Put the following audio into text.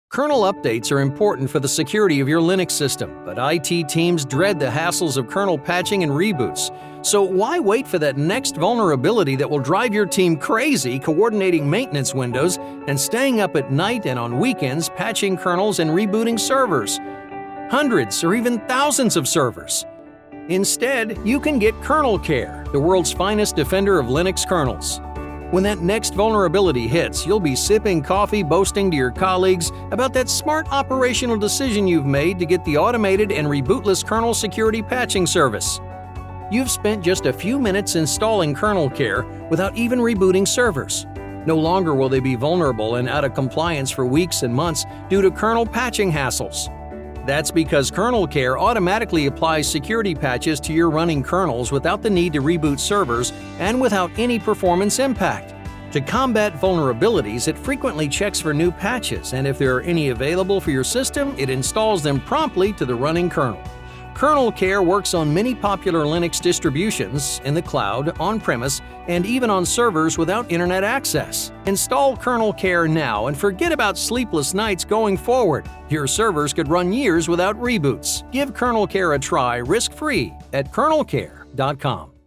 Kernel updates are important for the security of your Linux system, but IT teams dread the hassles of kernel patching and reboots. So why wait for that next vulnerability that will drive your team crazy coordinating maintenance windows and staying up at night and on weekends patching kernels and rebooting servers? Hundreds or even thousands of servers. Instead, you can get KernelCare, the world's finest defender of Linux kernels. When that next vulnerability hits, you'll be sipping coffee boasting to your colleagues about that smart operational decision you've made to get the automated and rebootless kernel security patching service. You've spent just a few minutes installing KernelCare without even rebooting servers. No longer will they be vulnerable and out of compliance for weeks and months due to kernel patching hassles. That's because KernelCare automatically applies security patches to your running kernels without the need to reboot servers and without any performance impact. To combat vulnerabilities, it frequently checks for new patches, and if there are any available for your system, it installs them promptly to the running kernel. KernelCare works on many popular Linux distributions, in the cloud, on-premise, and even on servers without internet access. Install KernelCare now and forget about sleepless nights going forward. Your servers could run years without reboots. Give KernelCare a try risk-free at KernelCare.com.